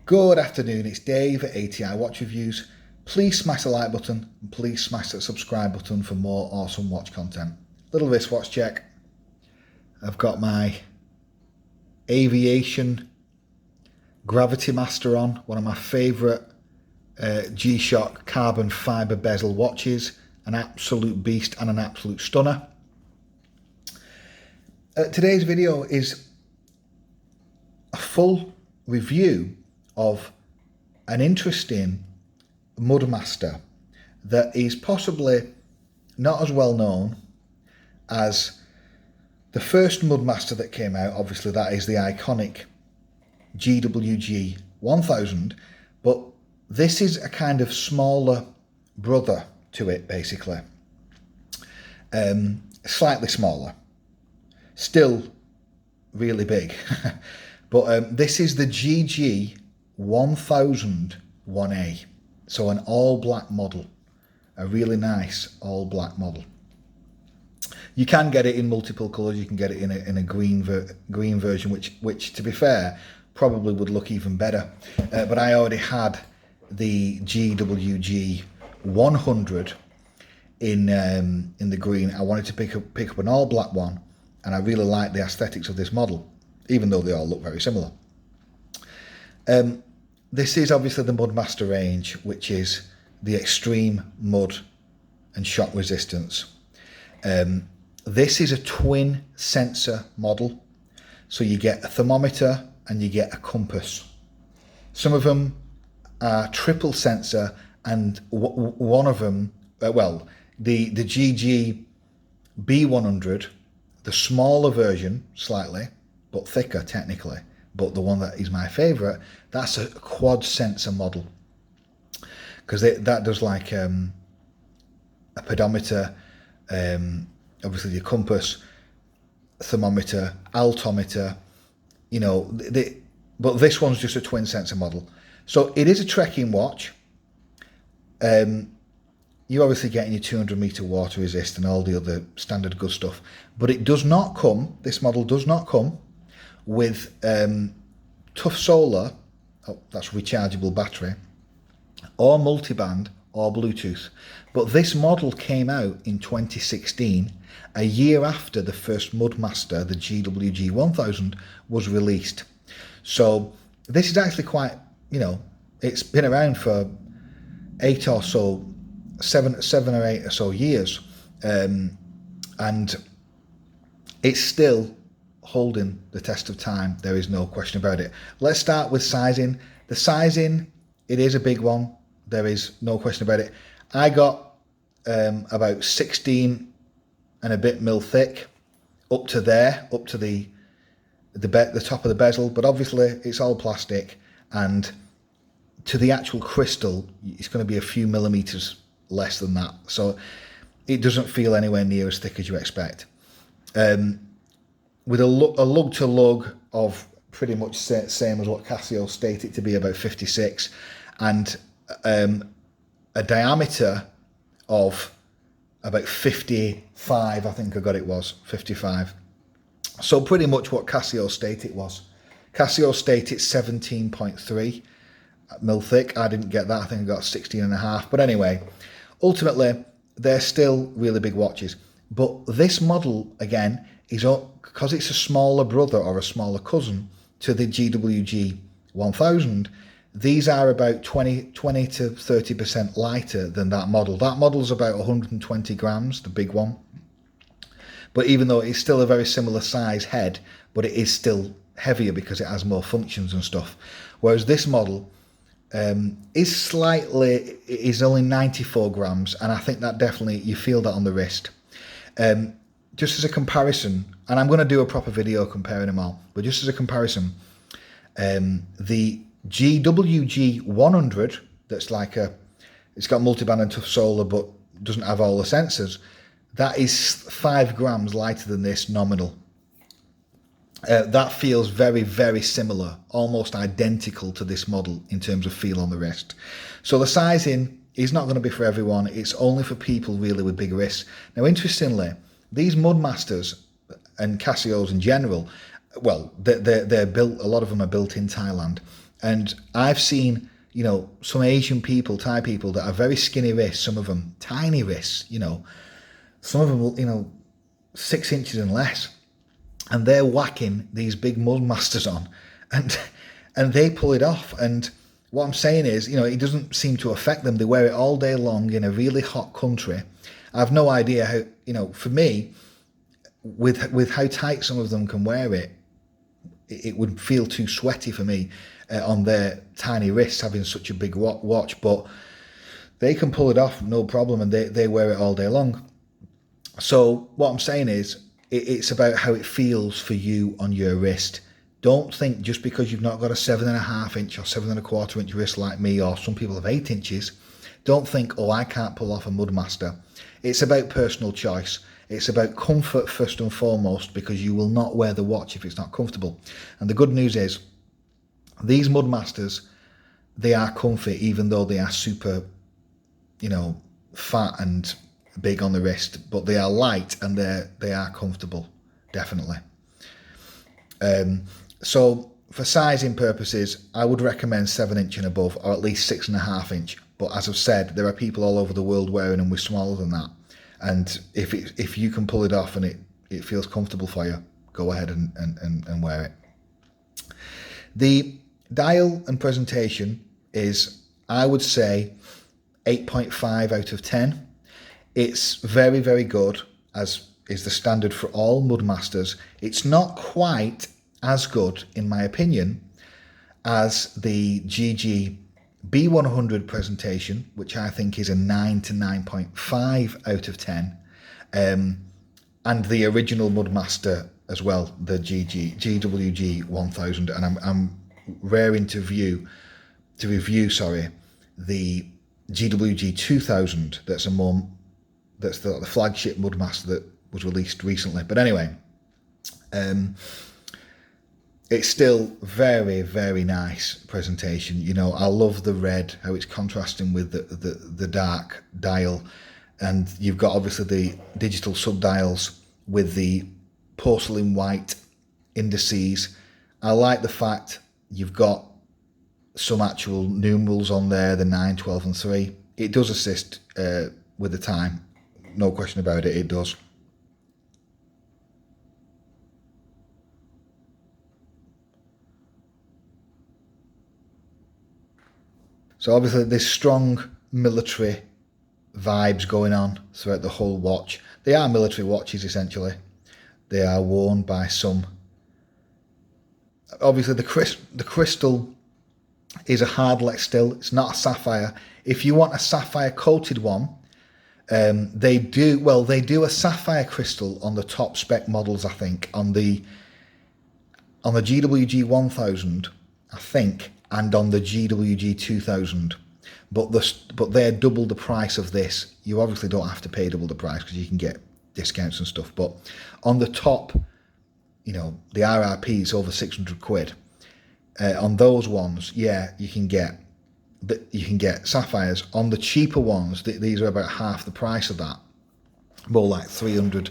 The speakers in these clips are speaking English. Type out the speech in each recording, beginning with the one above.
Good afternoon, it's Dave at ATI Watch Reviews. Please smash the like button and please smash the subscribe button for more awesome watch content. Little wristwatch check. I've got my Aviation Gravity Master on, one of my favourite Gshock carbon fibre bezel watches. An absolute beast and an absolute stunner. Today's video is a full review of an interesting Mudmaster that is possibly not as well known as the first Mudmaster that came out. Obviously that is the iconic GG-1000, but this is a kind of smaller brother to it, basically. Slightly smaller, still really big. But this is the GG-1000-1A, so an all black model, a really nice all black model. You can get it in multiple colours. You can get it in a green version, which to be fair probably would look even better. But I already had the GWG-100 in the green. I wanted to pick up an all black one, and I really like the aesthetics of this model, even though they all look very similar. This is obviously the Mudmaster range, which is the extreme mud and shock resistance. This is a twin sensor model, so you get a thermometer and you get a compass. Some of them are triple sensor, and one of them, the GG-B100, the smaller version slightly, but thicker technically, but the one that is my favourite, that's a quad sensor model, because that does like a pedometer, obviously your compass, thermometer, altimeter, you know, but this one's just a twin sensor model. So it is a trekking watch. You're obviously getting your 200 meter water resist and all the other standard good stuff, but it does not come, this model does not come with tough solar, that's rechargeable battery, or multiband or Bluetooth. But this model came out in 2016, a year after the first Mudmaster, the GWG-1000, was released. So this is actually quite, you know, it's been around for 7 or 8 or so years, and it's still holding the test of time. There is no question about it. Let's start with sizing. The sizing, it is a big one. There is no question about it. I got about 16 and a bit mil thick up to there, up to the top of the bezel, but obviously it's all plastic, and to the actual crystal it's going to be a few millimeters less than that, so it doesn't feel anywhere near as thick as you expect. With a lug to lug of pretty much same as what Casio state it to be, about 56, and a diameter of about 55, I think I got it was 55. So pretty much what Casio state it was. Casio state it's 17.3 mil thick. I didn't get that. I think I got 16.5. But anyway, ultimately they're still really big watches. But this model again is, because it's a smaller brother or a smaller cousin to the GWG-1000, these are about 20 to 30% lighter than that model. That model's about 120 grams, the big one. But even though it's still a very similar size head, but it is still heavier because it has more functions and stuff. Whereas this model is only 94 grams, and I think that definitely, you feel that on the wrist. Just as a comparison, and I'm going to do a proper video comparing them all, but just as a comparison, the GWG-100, that's like it's got multiband and tough solar but doesn't have all the sensors, that is 5 grams lighter than this nominal. That feels very, very similar, almost identical to this model in terms of feel on the wrist. So the sizing is not going to be for everyone. It's only for people really with big wrists. Now, interestingly, these Mudmasters and Casios in general, well, they're built, a lot of them are built in Thailand, And I've seen, you know, some Asian people, Thai people that are very skinny wrists, some of them tiny wrists, you know, some of them, you know, 6 inches and less. And they're whacking these big Mudmasters on, and they pull it off. And what I'm saying is, you know, it doesn't seem to affect them. They wear it all day long in a really hot country. I have no idea how, you know, for me, with how tight some of them can wear it, it would feel too sweaty for me on their tiny wrists having such a big watch. But they can pull it off no problem, and they wear it all day long. So what I'm saying is, it's about how it feels for you on your wrist. Don't think just because you've not got a 7.5 inch or 7.25 inch wrist like me, or some people have 8 inches, don't think, oh, I can't pull off a Mudmaster. It's about personal choice. It's about comfort first and foremost, because you will not wear the watch if it's not comfortable. And the good news is, these Mudmasters, they are comfy, even though they are super, you know, fat and big on the wrist, but they are light and they are comfortable, definitely. So for sizing purposes, I would recommend 7 inch and above, or at least 6.5 inch. But as I've said, there are people all over the world wearing them with smaller than that. And if you can pull it off and it feels comfortable for you, go ahead and wear it. The dial and presentation is, I would say, 8.5 out of 10. It's very, very good, as is the standard for all Mudmasters. It's not quite as good, in my opinion, as the GG-1000 presentation, which I think is a 9 to 9.5 out of 10, and the original Mudmaster as well, the GWG-1000. And I'm raring to review the GWG-2000. That's the flagship Mudmaster that was released recently. But anyway, it's still very, very nice presentation. You know, I love the red, how it's contrasting with the dark dial. And you've got obviously the digital subdials with the porcelain white indices. I like the fact you've got some actual numerals on there, the 9, 12 and 3. It does assist with the time. No question about it, it does. So obviously there's strong military vibes going on throughout the whole watch. They are military watches essentially. They are worn by some. Obviously the crystal is a hardlex still. It's not a sapphire. If you want a sapphire coated one, they do a sapphire crystal on the top spec models, I think, on the GWG-1000, I think, and on the GWG-2000, but they're double the price of this. You obviously don't have to pay double the price because you can get discounts and stuff, but on the top, you know, the RRP is over 600 quid. On those ones, yeah, you can get sapphires. On the cheaper ones, these are about half the price of that, more like 300,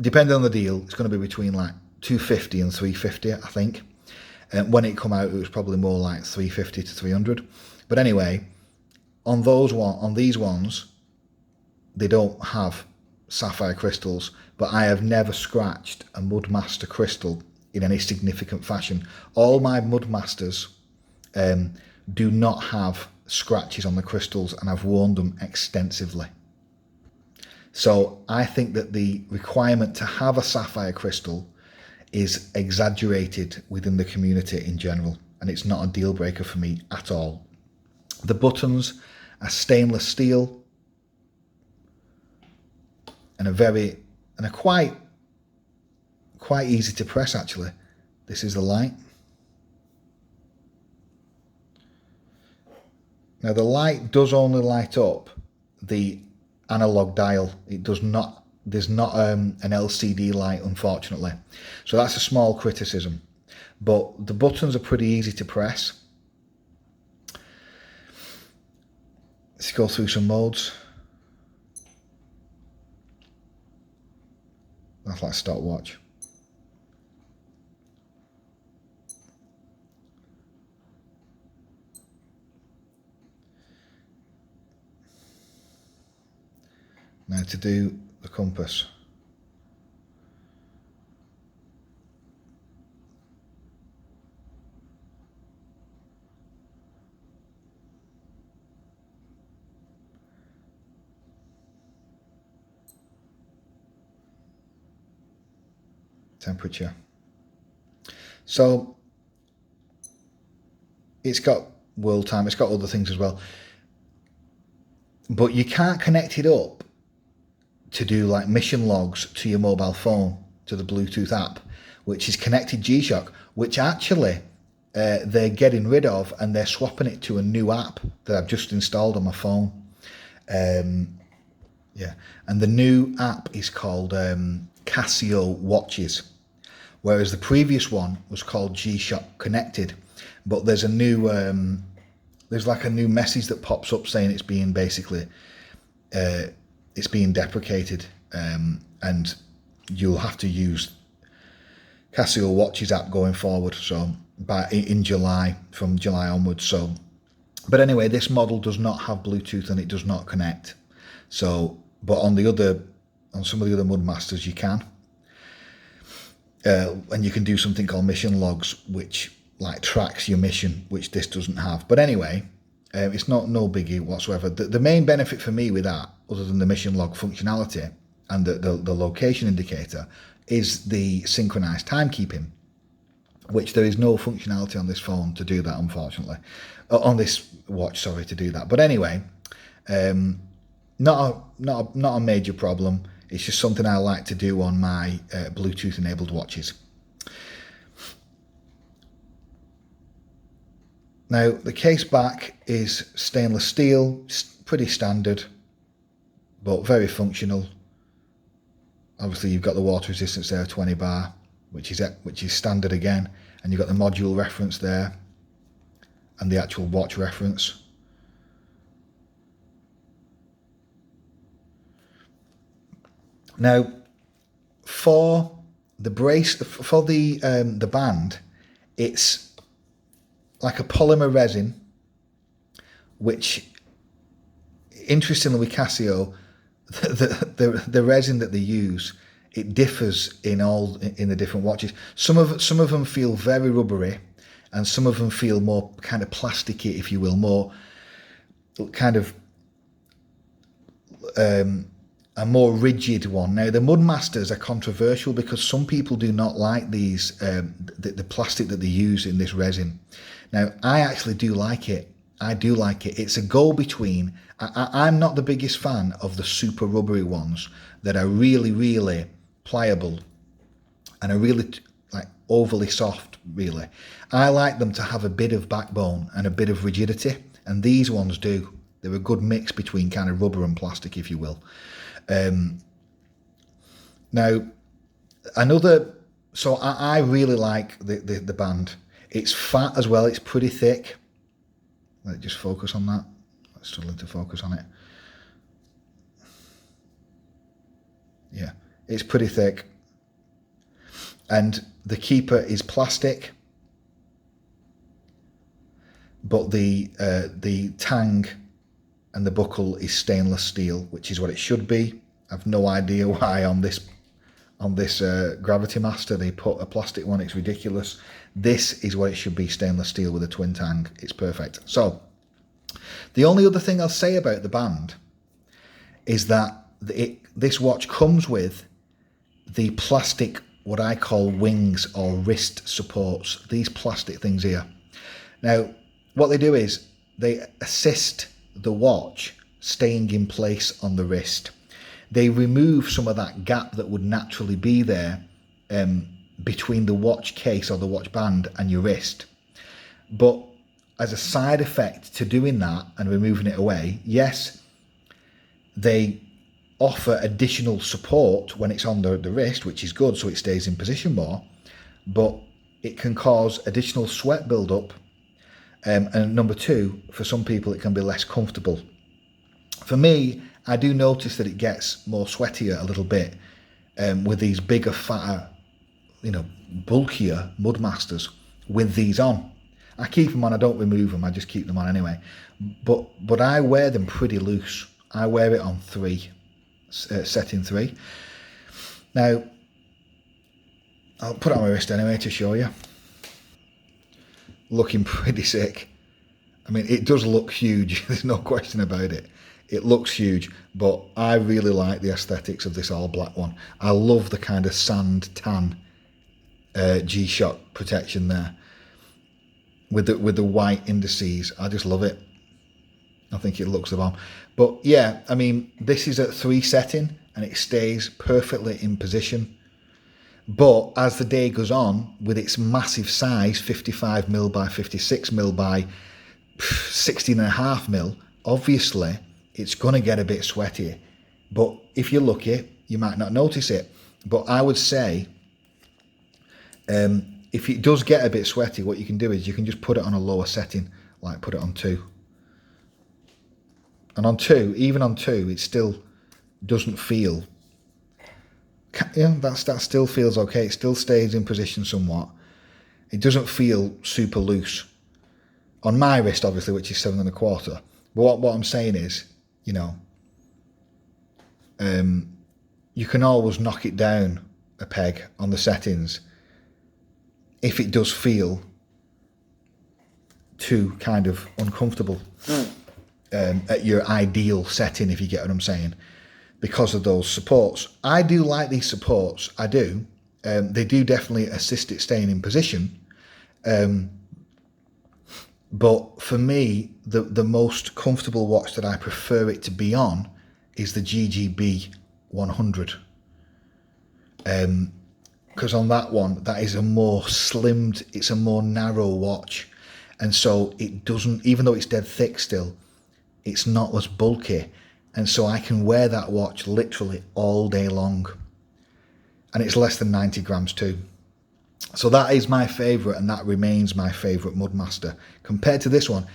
depending on the deal. It's going to be between like 250 and 350, I think. When it come out, it was probably more like 350 to 300. But anyway, on these ones, they don't have sapphire crystals, but I have never scratched a Mudmaster crystal in any significant fashion. All my Mudmasters do not have scratches on the crystals, and I've worn them extensively. So I think that the requirement to have a sapphire crystal is exaggerated within the community in general, and it's not a deal breaker for me at all. The buttons are stainless steel and are quite easy to press actually. This is the light. Now the light does only light up the analog dial. It does not. There's not an LCD light, unfortunately. So that's a small criticism. But the buttons are pretty easy to press. Let's go through some modes. That's like stopwatch. Now to do the compass. Temperature. So it's got world time, it's got other things as well. But you can't connect it up to do like mission logs to your mobile phone, to the Bluetooth app, which is connected Gshock, which actually they're getting rid of, and they're swapping it to a new app that I've just installed on my phone. Yeah, and the new app is called Casio Watches, whereas the previous one was called Gshock Connected. But there's a new, there's like a new message that pops up saying it's being basically, it's being deprecated, and you'll have to use Casio Watches app going forward. So in July, from July onwards. So, but anyway, this model does not have Bluetooth and it does not connect. So, but on some of the other Mudmasters you can, and you can do something called mission logs, which like tracks your mission, which this doesn't have. But anyway, it's no biggie whatsoever. The main benefit for me with that, other than the mission log functionality and the location indicator, is the synchronized timekeeping, which there is no functionality on this phone to do that, unfortunately. On this watch, sorry, to do that. But anyway, not a major problem. It's just something I like to do on my Bluetooth enabled watches. Now the case back is stainless steel, pretty standard, but very functional. Obviously you've got the water resistance there, 20 bar, which is standard again, and you've got the module reference there and the actual watch reference. Now, for the brace, for the band, it's like a polymer resin, which, interestingly with Casio, the resin that they use, it differs in the different watches. Some of them feel very rubbery, and some of them feel more kind of plasticky, if you will, more kind of a more rigid one. Now the Mudmasters are controversial because some people do not like these the plastic that they use in this resin. Now I actually do like it. I do like it. It's a go-between. I'm not the biggest fan of the super rubbery ones that are really, really pliable and are really like overly soft, really. I like them to have a bit of backbone and a bit of rigidity, and these ones do. They're a good mix between kind of rubber and plastic, if you will. Now, so I really like the band. It's fat as well, it's pretty thick. Let's just focus on that. I'm struggling to focus on it. Yeah, it's pretty thick. And the keeper is plastic, but the tang and the buckle is stainless steel, which is what it should be. I've no idea why on this Gravity Master they put a plastic one. It's ridiculous. This is what it should be, stainless steel with a twin tang. It's perfect. So the only other thing I'll say about the band is that this watch comes with the plastic, what I call wings or wrist supports, these plastic things here. Now what they do is they assist the watch staying in place on the wrist. They remove some of that gap that would naturally be there between the watch case or the watch band and your wrist. But as a side effect to doing that and removing it away, yes, they offer additional support when it's on the wrist, which is good, so it stays in position more, but it can cause additional sweat buildup. And number two, for some people, it can be less comfortable. For me, I do notice that it gets more sweatier a little bit with these bigger, fatter, bulkier Mudmasters with these on. I keep them on, I don't remove them, I just keep them on anyway. But I wear them pretty loose. I wear it on 3. setting 3. Now, I'll put it on my wrist anyway to show you. Looking pretty sick. I mean, it does look huge. There's no question about it. It looks huge, but I really like the aesthetics of this all black one. I love the kind of sand tan G-Shock protection there with the white indices. I just love it. I think it looks the bomb. But yeah, I mean, this is at 3 setting and it stays perfectly in position. But as the day goes on, with its massive size, 55mm by 56mm by 16.5mm, obviously it's going to get a bit sweaty. But if you're lucky, you might not notice it. But I would say, if it does get a bit sweaty, what you can do is you can just put it on a lower setting, like put it on 2. And on 2, even on 2, it still doesn't feel, yeah, that still feels okay. It still stays in position somewhat. It doesn't feel super loose. On my wrist, obviously, which is 7.25. But what I'm saying is, you know, you can always knock it down a peg on the settings if it does feel too kind of uncomfortable at your ideal setting, if you get what I'm saying, because of those supports. I do like these supports, I do. They do definitely assist it staying in position. But for me, the most comfortable watch that I prefer it to be on is the GG-1000. Because on that one, that is a more slimmed, it's a more narrow watch. And so it doesn't, even though it's dead thick still, it's not as bulky. And so I can wear that watch literally all day long. And it's less than 90 grams too. So that is my favourite, and that remains my favourite Mudmaster. Compared to this one,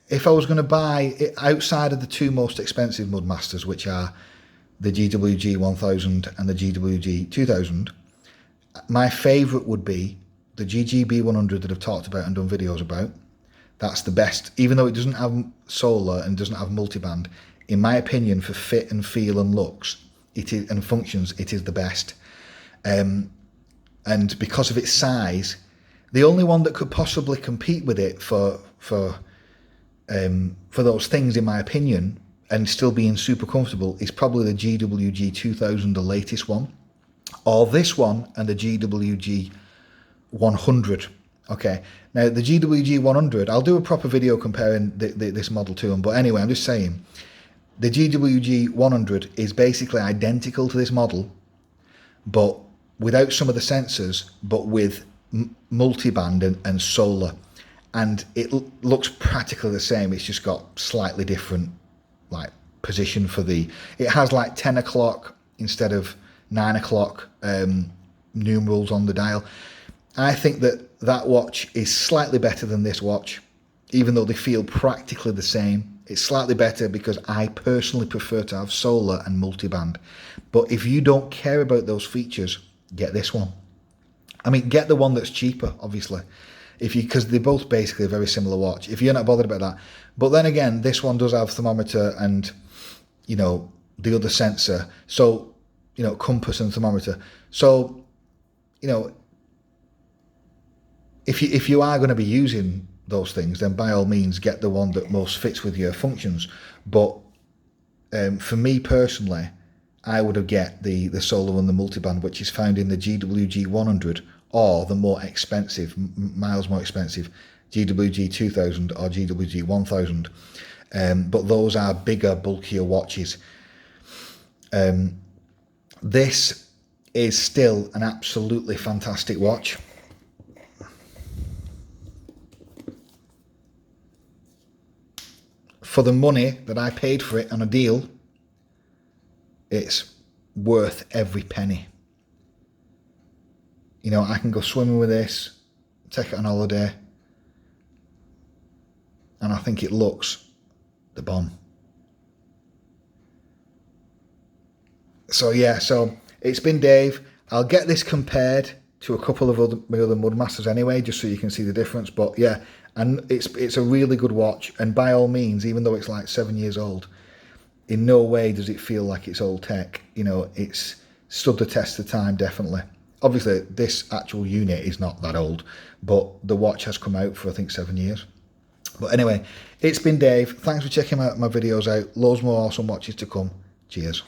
if I was going to buy it outside of the 2 most expensive Mudmasters, which are the GWG-1000 and the GWG-2000, my favourite would be the GG-B100 that I've talked about and done videos about. That's the best, even though it doesn't have solar and doesn't have multiband. In my opinion, for fit and feel and looks, it is, and functions, it is the best. And because of its size, the only one that could possibly compete with it for those things, in my opinion, and still being super comfortable, is probably the GWG-2000, the latest one, or this one and the GWG-100. Okay, now the GWG-100, I'll do a proper video comparing this model to them, but anyway, I'm just saying, the GWG-100 is basically identical to this model, but without some of the sensors, but with multiband and solar. And it looks practically the same. It's just got slightly different like position for the, it has like 10 o'clock instead of 9 o'clock numerals on the dial. I think that watch is slightly better than this watch, even though they feel practically the same. It's slightly better because I personally prefer to have solar and multiband. But if you don't care about those features, get this one. I mean, get the one that's cheaper, obviously, because they're both basically a very similar watch, if you're not bothered about that. But then again, this one does have thermometer and, you know, the other sensor. So, you know, compass and thermometer. So, you know, if you are going to be using those things, then by all means get the one that most fits with your functions. But for me personally, I would have get the solar and the multiband, which is found in the GWG-100, or the more expensive, miles more expensive, GWG-2000 or GWG-1000. But those are bigger, bulkier watches. This is still an absolutely fantastic watch. For the money that I paid for it on a deal, it's worth every penny. You know, I can go swimming with this, take it on holiday, and I think it looks the bomb. So yeah, so it's been Dave. I'll get this compared to a couple of my other Mudmasters anyway, just so you can see the difference. But yeah, and it's a really good watch, and by all means, even though it's like 7 years old, in no way does it feel like it's old tech. You know, it's stood the test of time, definitely. Obviously, this actual unit is not that old, but the watch has come out for, I think, 7 years. But anyway, it's been Dave. Thanks for checking my videos out. Loads more awesome watches to come. Cheers.